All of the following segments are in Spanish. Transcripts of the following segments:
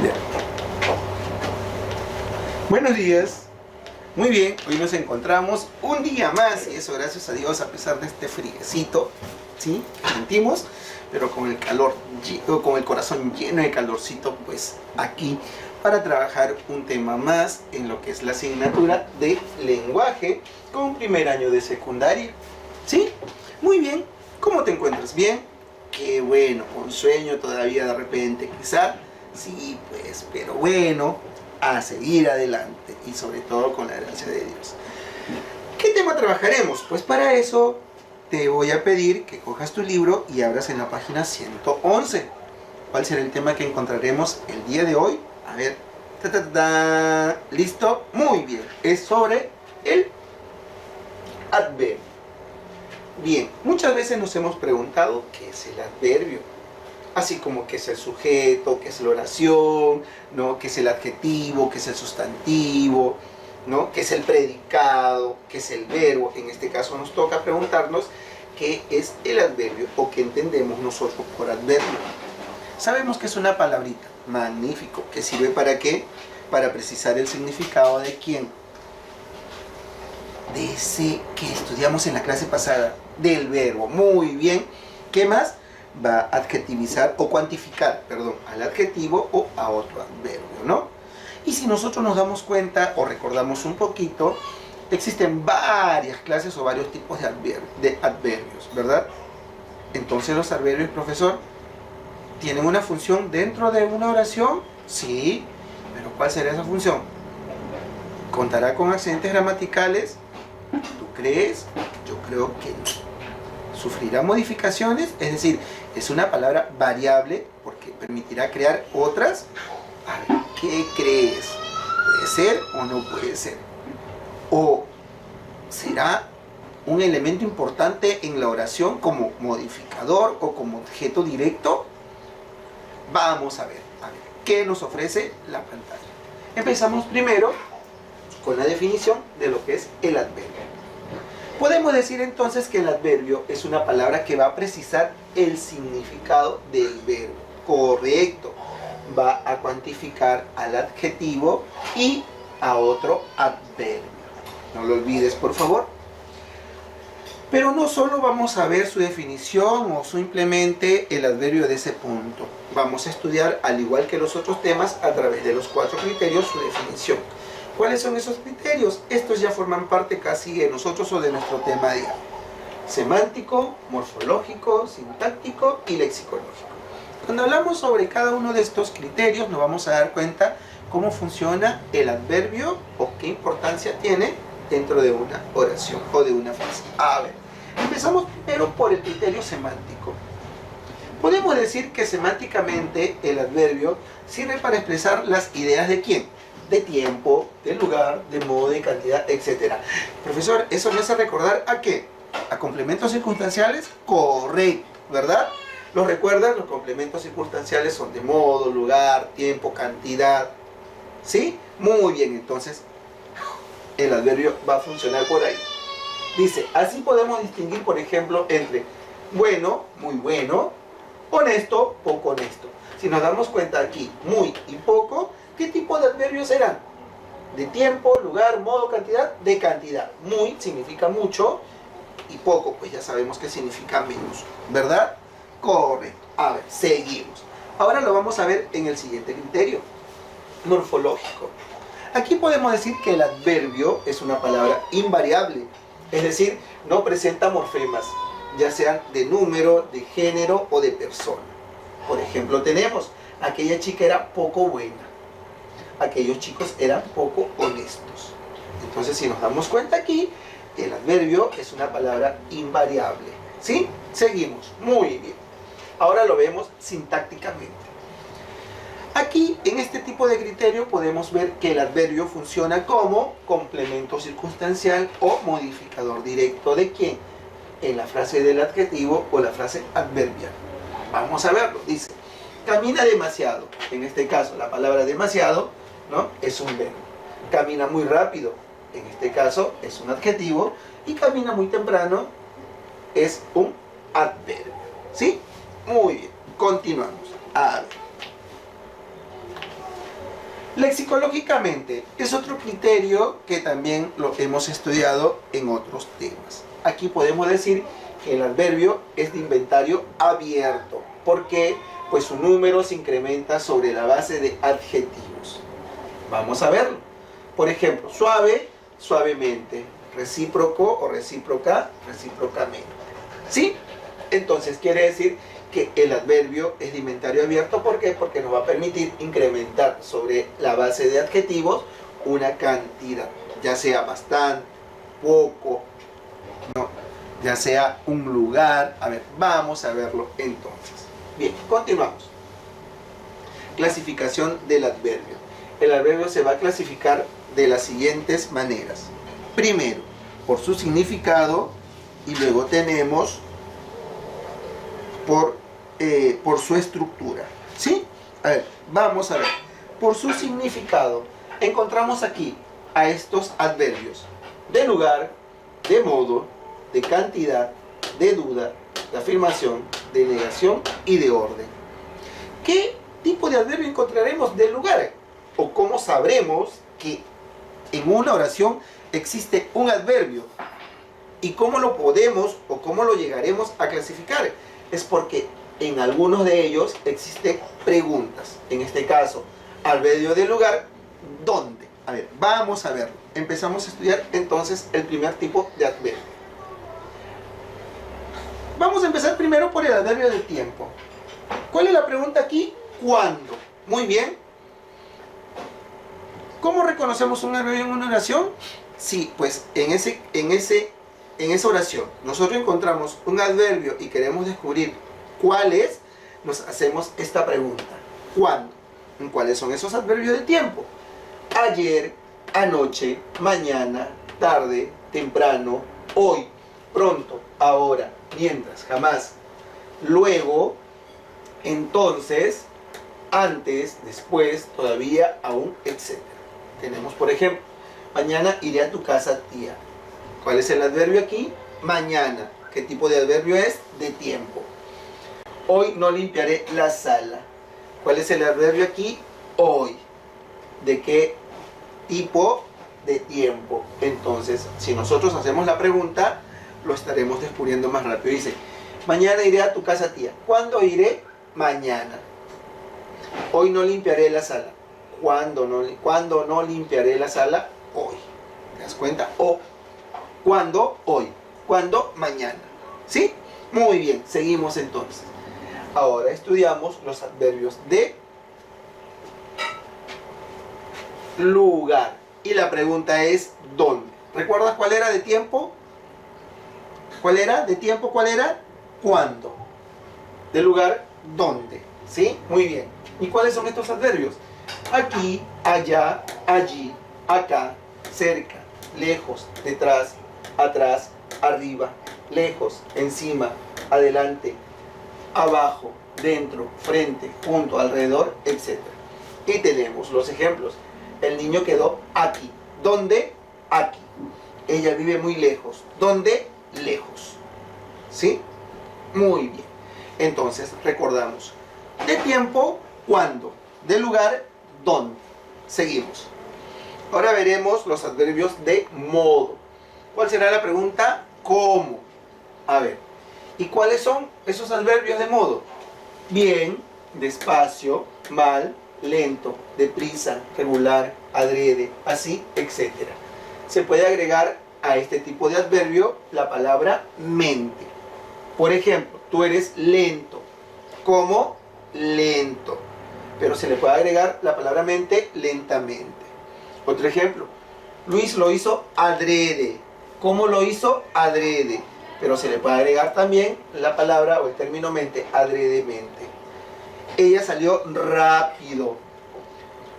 Bien. Buenos días. Muy bien, hoy nos encontramos un día más y eso gracias a Dios a pesar de este friecito, ¿sí? Que sentimos, pero con el calor, con el corazón lleno de calorcito, pues aquí para trabajar un tema más en lo que es la asignatura de lenguaje con primer año de secundaria, ¿sí? Muy bien, ¿cómo te encuentras? ¿Bien? Qué bueno, con sueño todavía de repente, quizá, sí, pues, pero bueno, a seguir adelante y sobre todo con la gracia de Dios. ¿Qué tema trabajaremos? Pues para eso te voy a pedir que cojas tu libro y abras en la página 111. ¿Cuál será el tema que encontraremos el día de hoy? A ver, ¿listo? Muy bien, es sobre el adverbio. Bien, muchas veces nos hemos preguntado qué es el adverbio. Así como qué es el sujeto, qué es la oración, ¿no? Qué es el adjetivo, qué es el sustantivo, ¿no? Qué es el predicado, qué es el verbo. En este caso nos toca preguntarnos qué es el adverbio o qué entendemos nosotros por adverbio. Sabemos que es una palabrita, magnífico, que sirve ¿para qué? Para precisar el significado de quién. De ese que estudiamos en la clase pasada, del verbo. Muy bien. ¿Qué más? Va a adjetivizar o cuantificar, perdón, al adjetivo o a otro adverbio, ¿no? Y si nosotros nos damos cuenta o recordamos un poquito, existen varias clases o varios tipos de adverbios, ¿verdad? Entonces los adverbios, profesor, ¿tienen una función dentro de una oración? Sí, pero ¿cuál será esa función? ¿Contará con accidentes gramaticales? ¿Tú crees? Yo creo que no. ¿Sufrirá modificaciones? Es decir, es una palabra variable porque permitirá crear otras. A ver, ¿qué crees? ¿Puede ser o no puede ser? ¿O será un elemento importante en la oración como modificador o como objeto directo? Vamos a ver, ¿qué nos ofrece la pantalla? Empezamos primero con la definición de lo que es el adverbio. Podemos decir entonces que el adverbio es una palabra que va a precisar el significado del verbo. Correcto. Va a cuantificar al adjetivo y a otro adverbio. No lo olvides, por favor. Pero no solo vamos a ver su definición o simplemente el adverbio de ese punto. Vamos a estudiar, al igual que los otros temas, a través de los 4 criterios, su definición. ¿Cuáles son esos criterios? Estos ya forman parte casi de nosotros o de nuestro tema diario. Semántico, morfológico, sintáctico y lexicológico. Cuando hablamos sobre cada uno de estos criterios nos vamos a dar cuenta cómo funciona el adverbio o qué importancia tiene dentro de una oración o de una frase. A ver, empezamos primero por el criterio semántico. Podemos decir que semánticamente el adverbio sirve para expresar las ideas de quién. De tiempo, de lugar, de modo, de cantidad, etc. Profesor, ¿eso me hace recordar a qué? ¿A complementos circunstanciales? Correcto, ¿verdad? ¿Los recuerdan? Los complementos circunstanciales son de modo, lugar, tiempo, cantidad. ¿Sí? Muy bien, entonces el adverbio va a funcionar por ahí. Dice, así podemos distinguir, por ejemplo, entre bueno, muy bueno, honesto, poco honesto. Si nos damos cuenta aquí, muy y poco, ¿qué tipo de adverbios serán? De tiempo, lugar, modo, cantidad, de cantidad. Muy significa mucho y poco, pues ya sabemos que significa menos, ¿verdad? Correcto. A ver, seguimos. Ahora lo vamos a ver en el siguiente criterio, morfológico. Aquí podemos decir que el adverbio es una palabra invariable, es decir, no presenta morfemas, ya sean de número, de género o de persona. Por ejemplo, tenemos, aquella chica era poco buena. Aquellos chicos eran poco honestos. Entonces, si nos damos cuenta aquí, el adverbio es una palabra invariable. ¿Sí? Seguimos. Muy bien. Ahora lo vemos sintácticamente. Aquí, en este tipo de criterio, podemos ver que el adverbio funciona como complemento circunstancial o modificador directo de quién. En la frase del adjetivo o la frase adverbial. Vamos a verlo. Dice, camina demasiado. En este caso, la palabra demasiado, ¿no? Es un verbo. Camina muy rápido, en este caso es un adjetivo, y camina muy temprano es un adverbio. ¿Sí? Muy bien, continuamos. A ver. Lexicológicamente es otro criterio que también lo hemos estudiado en otros temas. Aquí podemos decir que el adverbio es de inventario abierto. ¿Por qué? Pues su número se incrementa sobre la base de adjetivos. Vamos a verlo. Por ejemplo, suave, suavemente. Recíproco o recíproca, recíprocamente. ¿Sí? Entonces quiere decir que el adverbio es de inventario abierto. ¿Por qué? Porque nos va a permitir incrementar sobre la base de adjetivos una cantidad, ya sea bastante, poco, no, ya sea un lugar. A ver, vamos a verlo entonces. Bien, continuamos. Clasificación del adverbio. El adverbio se va a clasificar de las siguientes maneras. Primero, por su significado, y luego tenemos por su estructura. ¿Sí? A ver, vamos a ver. Por su significado, encontramos aquí a estos adverbios de lugar, de modo, de cantidad, de duda, de afirmación, de negación y de orden. ¿Qué tipo de adverbio encontraremos de lugar? ¿O cómo sabremos que en una oración existe un adverbio? ¿Y cómo lo podemos o cómo lo llegaremos a clasificar? Es porque en algunos de ellos existen preguntas. En este caso, adverbio de lugar, ¿dónde? A ver, vamos a verlo. Empezamos a estudiar entonces el primer tipo de adverbio. Vamos a empezar primero por el adverbio de tiempo. ¿Cuál es la pregunta aquí? ¿Cuándo? Muy bien. ¿Cómo reconocemos un adverbio en una oración? Sí, pues en esa oración nosotros encontramos un adverbio y queremos descubrir cuál es, nos hacemos esta pregunta. ¿Cuándo? ¿Cuáles son esos adverbios de tiempo? Ayer, anoche, mañana, tarde, temprano, hoy, pronto, ahora, mientras, jamás, luego, entonces, antes, después, todavía, aún, etc. Tenemos, por ejemplo, mañana iré a tu casa, tía. ¿Cuál es el adverbio aquí? Mañana. ¿Qué tipo de adverbio es? De tiempo. Hoy no limpiaré la sala. ¿Cuál es el adverbio aquí? Hoy. ¿De qué tipo de tiempo? Entonces, si nosotros hacemos la pregunta, lo estaremos descubriendo más rápido. Dice, mañana iré a tu casa, tía. ¿Cuándo iré? Mañana. Hoy no limpiaré la sala. ¿Cuándo no limpiaré la sala? Hoy. ¿Te das cuenta? O. ¿Cuándo? Hoy. ¿Cuándo? Mañana. ¿Sí? Muy bien, seguimos entonces. Ahora estudiamos los adverbios de lugar. Y la pregunta es ¿dónde? ¿Recuerdas cuál era de tiempo? ¿Cuál era? ¿De tiempo cuál era? ¿Cuándo? De lugar, ¿dónde? ¿Sí? Muy bien. ¿Y cuáles son estos adverbios? Aquí, allá, allí, acá, cerca, lejos, detrás, atrás, arriba, lejos, encima, adelante, abajo, dentro, frente, junto, alrededor, etc. Y tenemos los ejemplos. El niño quedó aquí. ¿Dónde? Aquí. Ella vive muy lejos. ¿Dónde? Lejos. ¿Sí? Muy bien. Entonces, recordamos. De tiempo, ¿cuándo? De lugar, ¿dónde? Seguimos. Ahora veremos los adverbios de modo. ¿Cuál será la pregunta? ¿Cómo? A ver. ¿Y cuáles son esos adverbios de modo? Bien, despacio, mal, lento, deprisa, regular, adrede, así, etc. Se puede agregar a este tipo de adverbio la palabra mente. Por ejemplo, tú eres lento. ¿Cómo? Lento. Pero se le puede agregar la palabra mente lentamente. Otro ejemplo. Luis lo hizo adrede. ¿Cómo lo hizo? Adrede. Pero se le puede agregar también la palabra o el término mente adredemente. Ella salió rápido.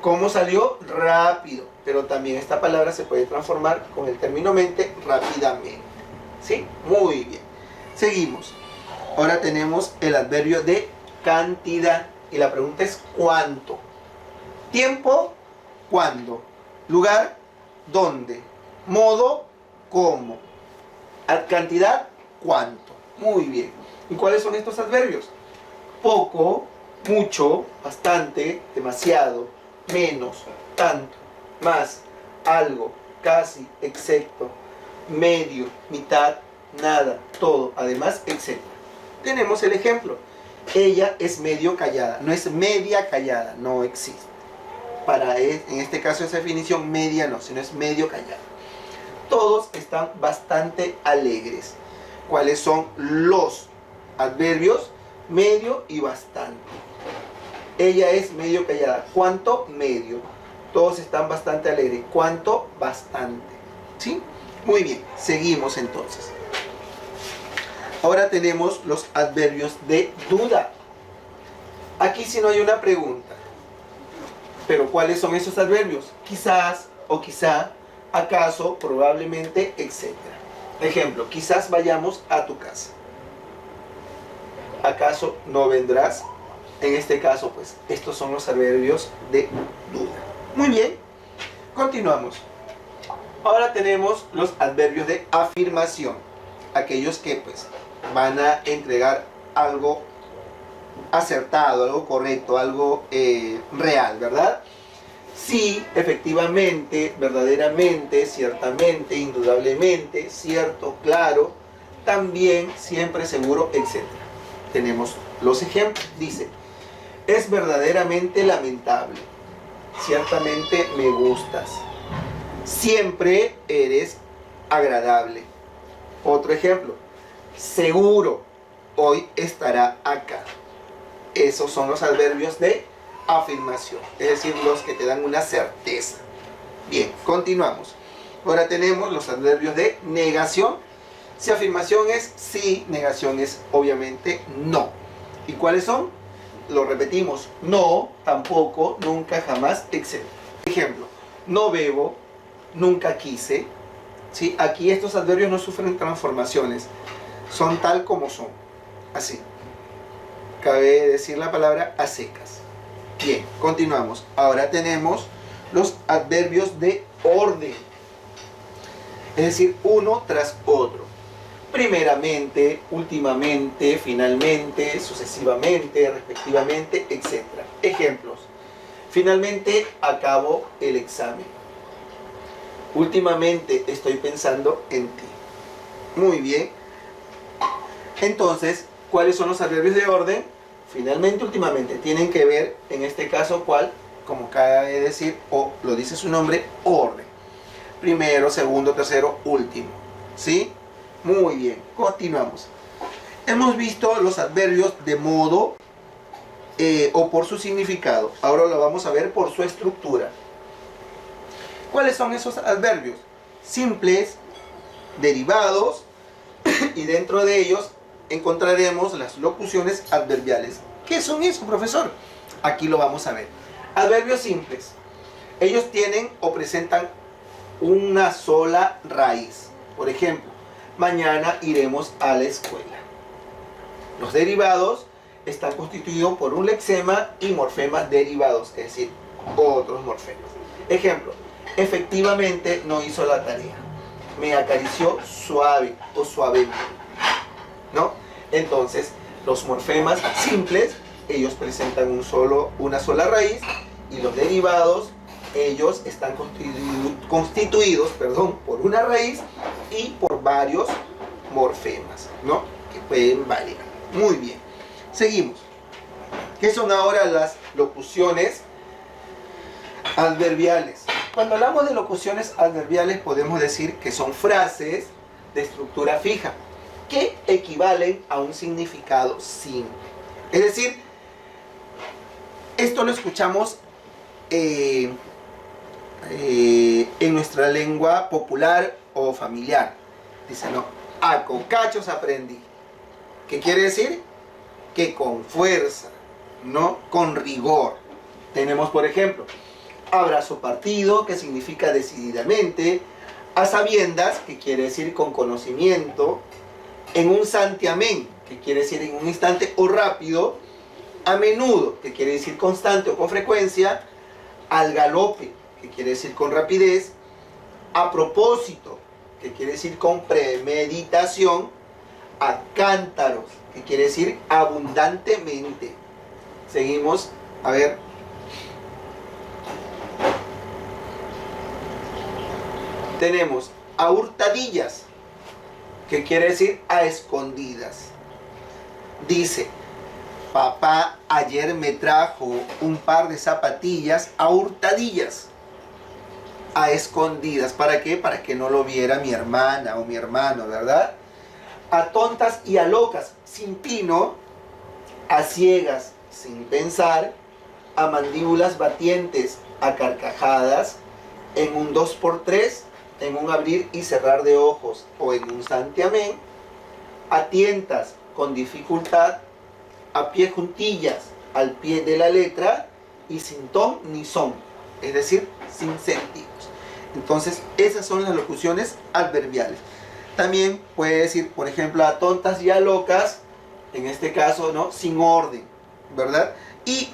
¿Cómo salió? Rápido. Pero también esta palabra se puede transformar con el término mente rápidamente. ¿Sí? Muy bien. Seguimos. Ahora tenemos el adverbio de cantidad. Y la pregunta es ¿cuánto? Tiempo, ¿cuándo? Lugar, ¿dónde? Modo, ¿cómo? Cantidad, ¿cuánto? Muy bien. ¿Y cuáles son estos adverbios? Poco, mucho, bastante, demasiado, menos, tanto, más, algo, casi, excepto, medio, mitad, nada, todo, además, etc. Tenemos el ejemplo. Ella es medio callada, no es media callada, no existe. En este caso esa definición media no, sino es medio callada. Todos están bastante alegres. ¿Cuáles son los adverbios? Medio y bastante. Ella es medio callada. ¿Cuánto? Medio. Todos están bastante alegres. ¿Cuánto? Bastante. ¿Sí? Muy bien, seguimos entonces. Ahora tenemos los adverbios de duda. Aquí sí no hay una pregunta. Pero ¿cuáles son esos adverbios? Quizás o quizá, acaso, probablemente, etc. Ejemplo, quizás vayamos a tu casa. ¿Acaso no vendrás? En este caso, pues, estos son los adverbios de duda. Muy bien, continuamos. Ahora tenemos los adverbios de afirmación. Aquellos que, pues, van a entregar algo acertado, algo correcto, algo real, ¿verdad? Sí, efectivamente, verdaderamente, ciertamente, indudablemente, cierto, claro, también, siempre, seguro, etc. Tenemos los ejemplos. Dice, es verdaderamente lamentable, ciertamente me gustas, siempre eres agradable. Otro ejemplo, seguro, hoy estará acá. Esos son los adverbios de afirmación, es decir, los que te dan una certeza. Bien, continuamos. Ahora tenemos los adverbios de negación. Si afirmación es sí, negación es obviamente no. ¿Y cuáles son? Lo repetimos, no, tampoco, nunca, jamás, etc. Ejemplo, no bebo, nunca quise. ¿Sí? Aquí estos adverbios no sufren transformaciones, son tal como son, así. Cabe decir la palabra a secas. Bien, continuamos. Ahora tenemos los adverbios de orden. Es decir, uno tras otro. Primeramente, últimamente, finalmente, sucesivamente, respectivamente, etc. Ejemplos. Finalmente acabo el examen. Últimamente estoy pensando en ti. Muy bien. Entonces, ¿cuáles son los adverbios de orden? Finalmente, últimamente. Tienen que ver, en este caso, ¿cuál? Como cabe decir, o lo dice su nombre, orden. Primero, segundo, tercero, último. ¿Sí? Muy bien. Continuamos. Hemos visto los adverbios de modo o por su significado. Ahora lo vamos a ver por su estructura. ¿Cuáles son esos adverbios? Simples, derivados, y dentro de ellos encontraremos las locuciones adverbiales. ¿Qué son eso, profesor? Aquí lo vamos a ver. Adverbios simples. Ellos tienen o presentan una sola raíz. Por ejemplo, mañana iremos a la escuela. Los derivados están constituidos por un lexema y morfemas derivados, es decir, otros morfemas. Ejemplo, efectivamente no hizo la tarea. Me acarició suave o suavemente. ¿No? Entonces, los morfemas simples, ellos presentan una sola raíz, y los derivados, ellos están constituidos por una raíz y por varios morfemas, ¿no? Que pueden variar. Muy bien. Seguimos. ¿Qué son ahora las locuciones adverbiales? Cuando hablamos de locuciones adverbiales podemos decir que son frases de estructura fija que equivalen a un significado simple. Es decir, esto lo escuchamos en nuestra lengua popular o familiar. Dice, no, a cocachos aprendí. ¿Qué quiere decir? Que con fuerza, no con rigor. Tenemos, por ejemplo, abrazo partido, que significa decididamente, a sabiendas, que quiere decir con conocimiento, en un santiamén, que quiere decir en un instante o rápido, a menudo, que quiere decir constante o con frecuencia, al galope, que quiere decir con rapidez, a propósito, que quiere decir con premeditación, a cántaros, que quiere decir abundantemente. Seguimos, a ver. Tenemos a hurtadillas, que quiere decir a escondidas. Dice, papá ayer me trajo un par de zapatillas a hurtadillas, a escondidas. ¿Para qué? Para que no lo viera mi hermana o mi hermano, ¿verdad? A tontas y a locas, sin tino, a ciegas, sin pensar, a mandíbulas batientes, a carcajadas, en un 2x3, en un abrir y cerrar de ojos o en un santiamén, a tientas con dificultad, a pie juntillas, al pie de la letra y sin ton ni son, es decir, sin sentidos. Entonces, esas son las locuciones adverbiales. También puede decir, por ejemplo, a tontas y a locas, en este caso, ¿no? Sin orden, ¿verdad? Y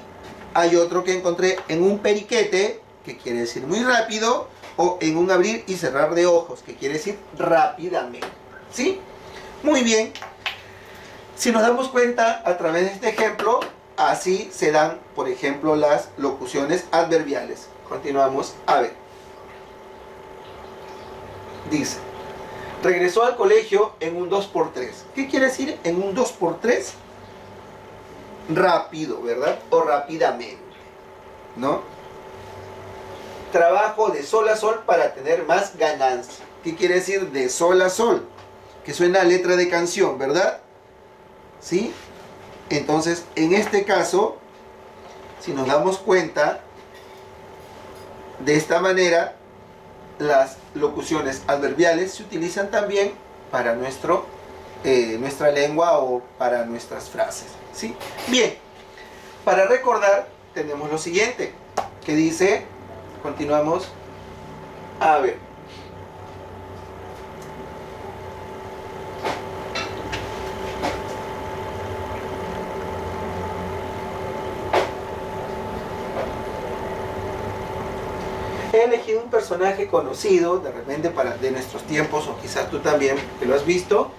hay otro que encontré en un periquete, que quiere decir muy rápido, o en un abrir y cerrar de ojos, que quiere decir rápidamente. ¿Sí? Muy bien. Si nos damos cuenta a través de este ejemplo, así se dan, por ejemplo, las locuciones adverbiales. Continuamos a ver. Dice, regresó al colegio en un 2x3. ¿Qué quiere decir en un 2x3? Rápido, ¿verdad? O rápidamente, ¿no? Trabajo de sol a sol para tener más ganancia. ¿Qué quiere decir de sol a sol? Que suena a letra de canción, ¿verdad? ¿Sí? Entonces, en este caso, si nos damos cuenta, de esta manera, las locuciones adverbiales se utilizan también para nuestra lengua o para nuestras frases. ¿Sí? Bien, para recordar tenemos lo siguiente, que dice, continuamos, a ver. He elegido un personaje conocido, de repente de nuestros tiempos, o quizás tú también, que lo has visto.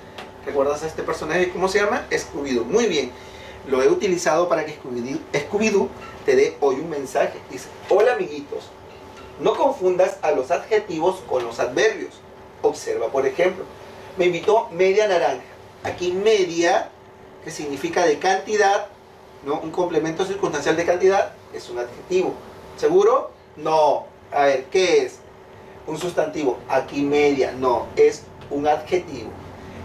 ¿Recuerdas a este personaje? ¿Cómo se llama? Scooby-Doo. Muy bien. Lo he utilizado para que Scooby-Doo te dé hoy un mensaje. Dice, hola amiguitos, no confundas a los adjetivos con los adverbios. Observa, por ejemplo, me invitó media naranja. Aquí media, que significa de cantidad, ¿no? Un complemento circunstancial de cantidad, es un adjetivo. ¿Seguro? No. A ver, ¿qué es? Un sustantivo. Aquí media, no, es un adjetivo.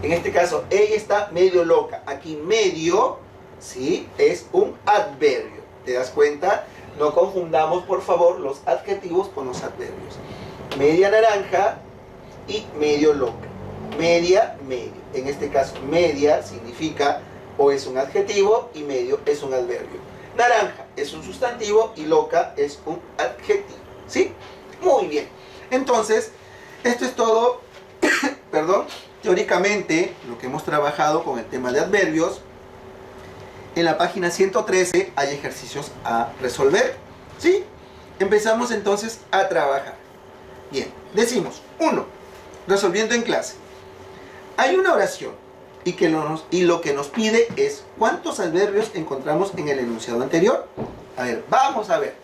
En este caso, ella está medio loca. Aquí medio, ¿sí? Es un adverbio. ¿Te das cuenta? No confundamos, por favor, los adjetivos con los adverbios. Media naranja y medio loca. Media, medio. En este caso, media significa o es un adjetivo y medio es un adverbio. Naranja es un sustantivo y loca es un adjetivo. ¿Sí? Muy bien. Entonces, esto es todo, perdón, teóricamente, lo que hemos trabajado con el tema de adverbios. En la página 113 hay ejercicios a resolver. ¿Sí? Empezamos entonces a trabajar. Bien, decimos, 1. Resolviendo en clase. Hay una oración y lo que nos pide es ¿cuántos adverbios encontramos en el enunciado anterior? A ver, vamos a ver.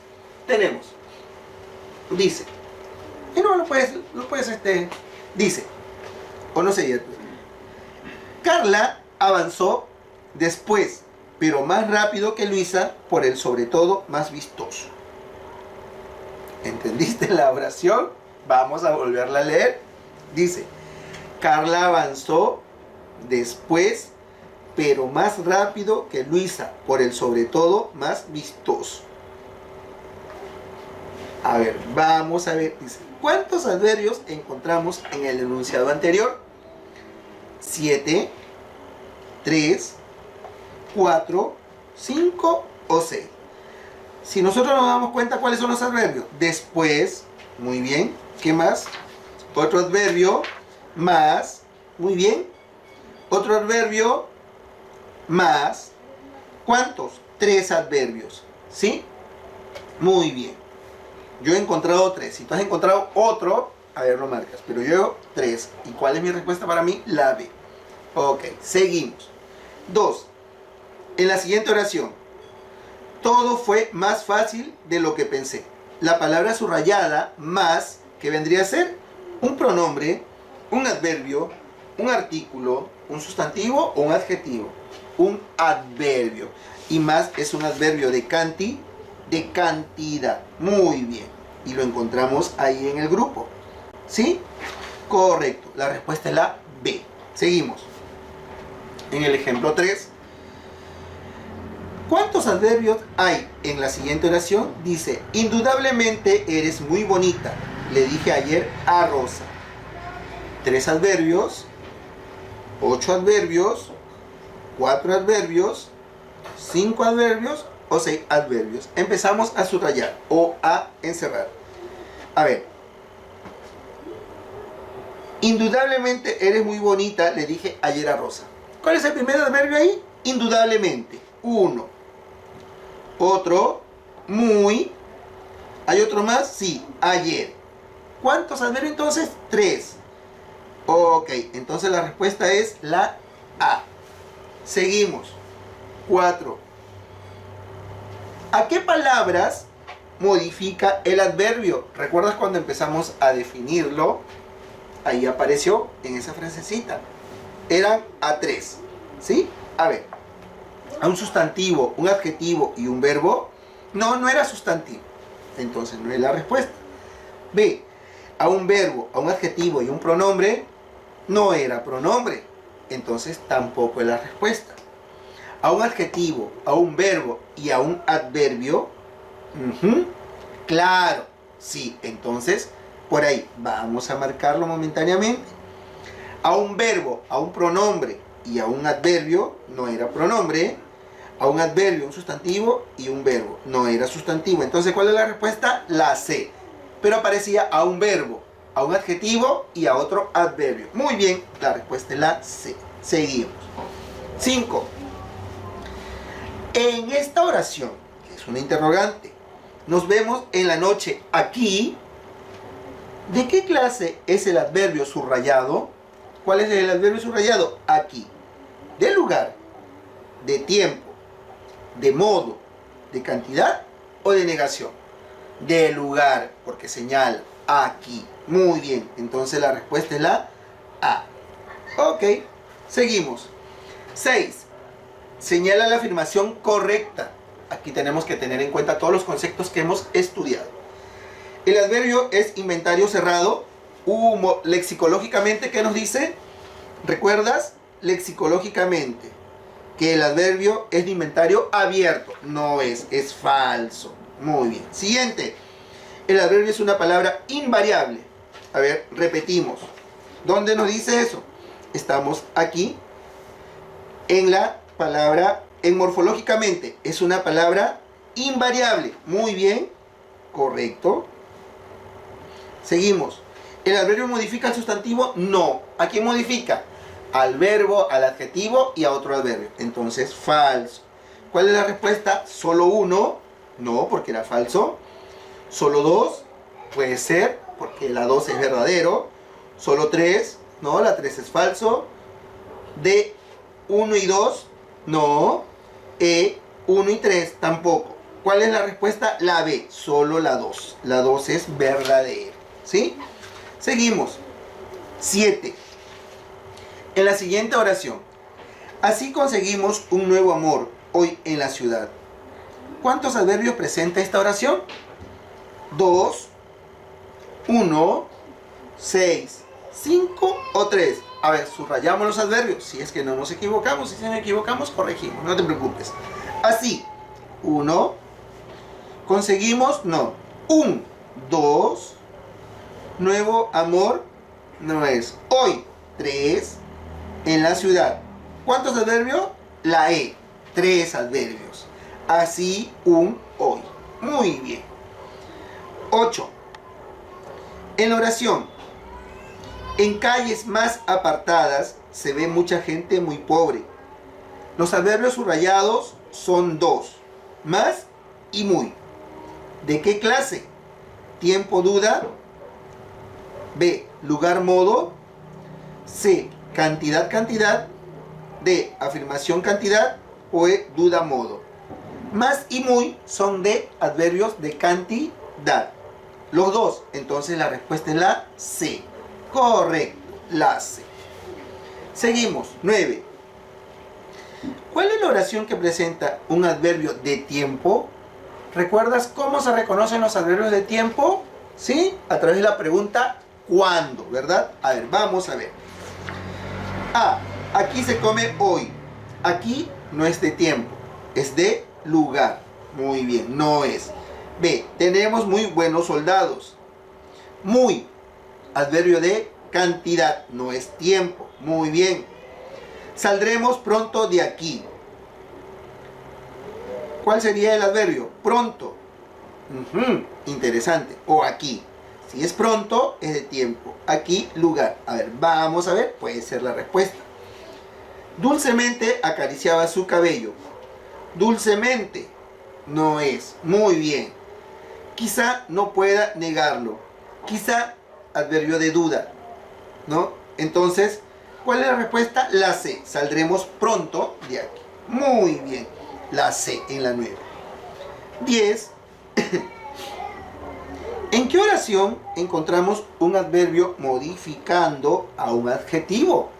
Tenemos, dice, y no lo puedes, dice, o no sé ya. Carla avanzó después, pero más rápido que Luisa, por el sobre todo más vistoso. ¿Entendiste la oración? Vamos a volverla a leer. Dice, Carla avanzó después, pero más rápido que Luisa, por el sobre todo más vistoso. A ver, vamos a ver. Dice, ¿cuántos adverbios encontramos en el enunciado anterior? 7, 3, 4, 5 o 6. Si nosotros nos damos cuenta, ¿cuáles son los adverbios? Después, muy bien. ¿Qué más? Otro adverbio, más, muy bien. Otro adverbio, más. ¿Cuántos? 3 adverbios. ¿Sí? Muy bien. Yo he encontrado 3. Si tú has encontrado otro, a ver, lo marcas. Pero yo 3. ¿Y cuál es mi respuesta para mí? La B. Ok, seguimos. 2. En la siguiente oración. Todo fue más fácil de lo que pensé. La palabra subrayada, más, ¿qué vendría a ser? un pronombre, un adverbio, un artículo, un sustantivo o un adjetivo. Un adverbio. Y más es un adverbio de cantidad. Muy bien. Y lo encontramos ahí en el grupo. ¿Sí? Correcto. La respuesta es la B. Seguimos. En el ejemplo 3. ¿Cuántos adverbios hay en la siguiente oración? Dice, indudablemente eres muy bonita. Le dije ayer a Rosa. 3 adverbios, 8 adverbios, 4 adverbios, 5 adverbios o 6 adverbios. Empezamos a subrayar o a encerrar. A ver. Indudablemente eres muy bonita, le dije ayer a Rosa. ¿Cuál es el primer adverbio ahí? Indudablemente. 1. Otro, muy. ¿Hay otro más? Sí, ayer. ¿Cuántos adverbios entonces? 3. Ok, entonces la respuesta es la A. Seguimos. 4. ¿A qué palabras modifica el adverbio? ¿Recuerdas cuando empezamos a definirlo? Ahí apareció en esa frasecita. Eran a 3. ¿Sí? A ver. A un sustantivo, un adjetivo y un verbo. No era sustantivo. Entonces no es la respuesta. B. A un verbo, a un adjetivo y un pronombre. No era pronombre. Entonces tampoco es la respuesta. A un adjetivo, a un verbo y a un adverbio. Claro. Sí. Entonces, por ahí vamos a marcarlo momentáneamente. A un verbo, a un pronombre y a un adverbio. No era pronombre. A un adverbio, un sustantivo y un verbo. No era sustantivo. Entonces, ¿cuál es la respuesta? La C. Pero aparecía a un verbo, a un adjetivo y a otro adverbio. Muy bien, la respuesta es la C. Seguimos. 5. En esta oración, que es una interrogante, nos vemos en la noche aquí. ¿De qué clase es el adverbio subrayado? ¿Cuál es el adverbio subrayado? Aquí. De lugar, de tiempo, de modo, de cantidad o de negación. De lugar, porque señala aquí. Muy bien, entonces la respuesta es la A. Ok, seguimos. 6. Señala la afirmación correcta. Aquí tenemos que tener en cuenta todos los conceptos que hemos estudiado. El adverbio es inventario cerrado. Lexicológicamente, ¿qué nos dice? ¿Recuerdas? Lexicológicamente que el adverbio es de inventario abierto. No es falso. Muy bien. Siguiente. El adverbio es una palabra invariable. A ver, repetimos. ¿Dónde nos dice eso? Estamos aquí en la palabra, morfológicamente. Es una palabra invariable. Muy bien. Correcto. Seguimos. ¿El adverbio modifica al sustantivo? No. ¿A quién modifica? Al verbo, al adjetivo y a otro adverbio. Entonces, falso. ¿Cuál es la respuesta? Solo 1. No, porque era falso. Solo 2. Puede ser, porque la 2 es verdadero. Solo 3. No, la 3 es falso. D, 1 y 2. No. E, 1 y 3. Tampoco. ¿Cuál es la respuesta? La B. Solo la 2. La 2 es verdadera. ¿Sí? Seguimos. 7. En la siguiente oración. Así conseguimos un nuevo amor hoy en la ciudad. ¿Cuántos adverbios presenta esta oración? 2, 1, 6, 5 o 3. A ver, subrayamos los adverbios. Si es que no nos equivocamos. Si nos equivocamos, corregimos. No te preocupes. Así. 1. Conseguimos, no. 1, 2. Nuevo amor, no es. Hoy, 3. En la ciudad. ¿Cuántos adverbios? La E. 3 adverbios. Así, hoy. Muy bien. 8. En la oración. En calles más apartadas se ve mucha gente muy pobre. Los adverbios subrayados son 2. Más y muy. ¿De qué clase? Tiempo, duda. B, lugar, modo. C, cantidad, cantidad. D, afirmación, cantidad. O E, duda, modo. Más y muy son de adverbios de cantidad. Los dos. Entonces la respuesta es la C. Correcto, la C. Seguimos. 9. ¿Cuál es la oración que presenta un adverbio de tiempo? ¿Recuerdas cómo se reconocen los adverbios de tiempo? ¿Sí? A través de la pregunta ¿cuándo? ¿Verdad? A ver, vamos a ver. A. Aquí se come hoy. Aquí no es de tiempo, es de lugar. Muy bien, no es. B. Tenemos muy buenos soldados. Muy. Adverbio de cantidad, no es tiempo. Muy bien. Saldremos pronto de aquí. ¿Cuál sería el adverbio? Pronto. Interesante. O aquí. Si es pronto, es de tiempo. Aquí, lugar. A ver, vamos a ver. Puede ser la respuesta. Dulcemente acariciaba su cabello. Dulcemente. No es. Muy bien. Quizá no pueda negarlo. Quizá, adverbio de duda. ¿No? Entonces, ¿cuál es la respuesta? La C. Saldremos pronto de aquí. Muy bien. La C en la 9. 10. ¿En qué oración encontramos un adverbio modificando a un adjetivo?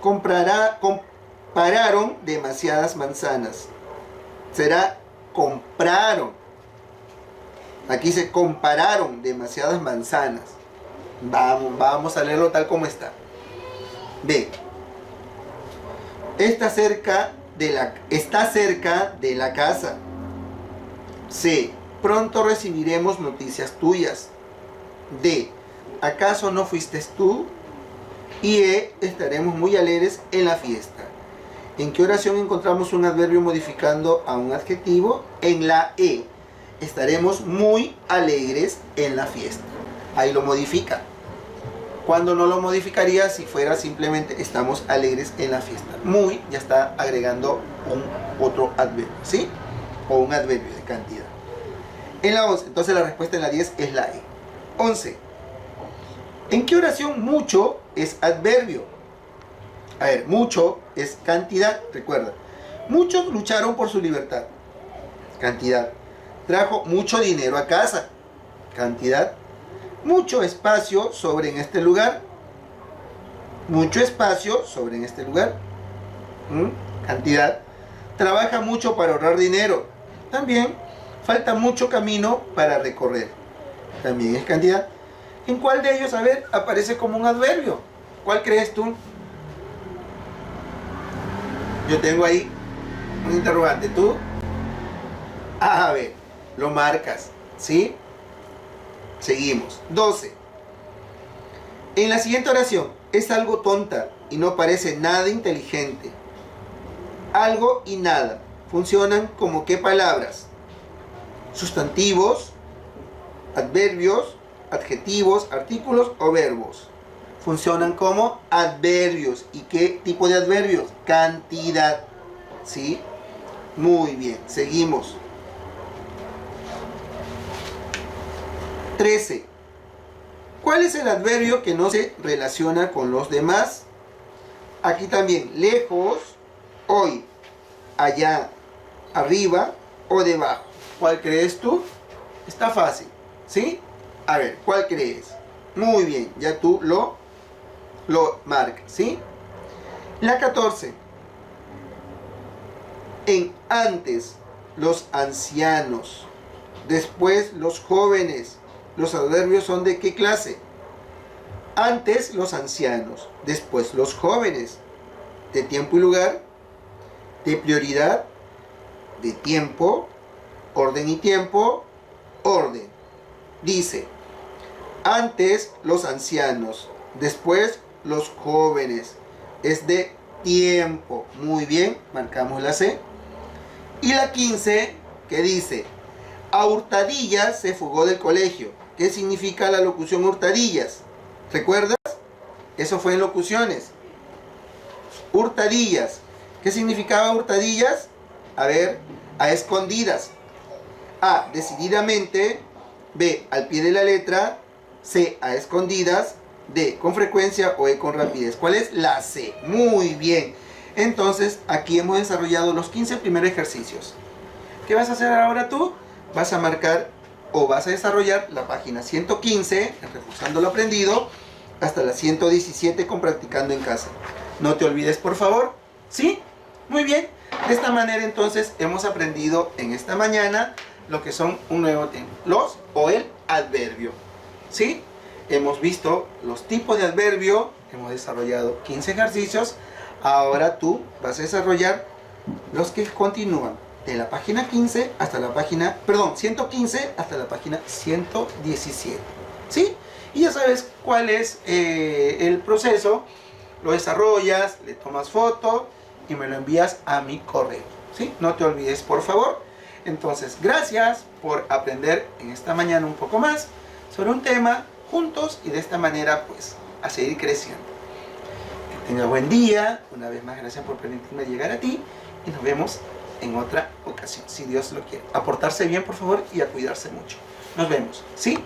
Compararon demasiadas manzanas. Será compraron. Aquí se compararon demasiadas manzanas. Vamos a leerlo tal como está. B. Está cerca de la casa. C. Pronto recibiremos noticias tuyas. D. ¿Acaso no fuiste tú? Y E. Estaremos muy alegres en la fiesta. ¿En qué oración encontramos un adverbio modificando a un adjetivo? En la E. Estaremos muy alegres en la fiesta. Ahí lo modifica. ¿Cuándo no lo modificaría si fuera simplemente estamos alegres en la fiesta? Muy ya está agregando otro adverbio, ¿sí? O un adverbio de cantidad. En la 11, entonces la respuesta en la 10 es la E. 11. ¿En qué oración mucho es adverbio? A ver, mucho es cantidad, recuerda. Muchos lucharon por su libertad. Cantidad. Trajo mucho dinero a casa. Cantidad. Mucho espacio sobre en este lugar. Mucho espacio sobre en este lugar. Cantidad. Trabaja mucho para ahorrar dinero. También. Falta mucho camino para recorrer. También es cantidad. ¿En cuál de ellos, a ver, aparece como un adverbio? ¿Cuál crees tú? Yo tengo ahí un interrogante. ¿Tú? A ver, lo marcas. ¿Sí? Seguimos. 12. En la siguiente oración, es algo tonta y no parece nada inteligente. Algo y nada. Funcionan como qué palabras. Sustantivos, adverbios, adjetivos, artículos o verbos. Funcionan como adverbios. ¿Y qué tipo de adverbios? Cantidad. ¿Sí? Muy bien. Seguimos. 13. ¿Cuál es el adverbio que no se relaciona con los demás? Aquí también. Lejos, hoy, allá, arriba o debajo. ¿Cuál crees tú? Está fácil. ¿Sí? A ver, ¿cuál crees? Muy bien. Ya tú lo marcas. ¿Sí? La 14. En antes, los ancianos. Después, los jóvenes. ¿Los adverbios son de qué clase? Antes, los ancianos. Después, los jóvenes. De tiempo y lugar. De prioridad. De tiempo. Orden y tiempo. Orden. Dice, antes los ancianos, después los jóvenes. Es de tiempo. Muy bien, marcamos la C. Y la 15, que dice, a hurtadillas se fugó del colegio. ¿Qué significa la locución hurtadillas? ¿Recuerdas? Eso fue en locuciones. Hurtadillas. ¿Qué significaba hurtadillas? A ver, a escondidas. A, decididamente. B, al pie de la letra. C, a escondidas. D, con frecuencia. O E, con rapidez. ¿Cuál es? La C. Muy bien. Entonces, aquí hemos desarrollado los 15 primeros ejercicios. ¿Qué vas a hacer ahora tú? Vas a marcar o vas a desarrollar la página 115, reforzando lo aprendido, hasta la 117 con practicando en casa. No te olvides, por favor. ¿Sí? Muy bien. De esta manera entonces hemos aprendido en esta mañana lo que son un nuevo tema, los o el adverbio. ¿Sí? Hemos visto los tipos de adverbio, hemos desarrollado 15 ejercicios. Ahora tú vas a desarrollar los que continúan de la página 15 hasta la página, 115 hasta la página 117. ¿Sí? Y ya sabes cuál es el proceso. Lo desarrollas, le tomas foto y me lo envías a mi correo. ¿Sí? No te olvides, por favor. Entonces, gracias por aprender en esta mañana un poco más sobre un tema juntos y de esta manera, pues, a seguir creciendo. Que tenga buen día. Una vez más, gracias por permitirme llegar a ti y nos vemos en otra ocasión, si Dios lo quiere. A portarse bien, por favor, y a cuidarse mucho. Nos vemos. ¿Sí?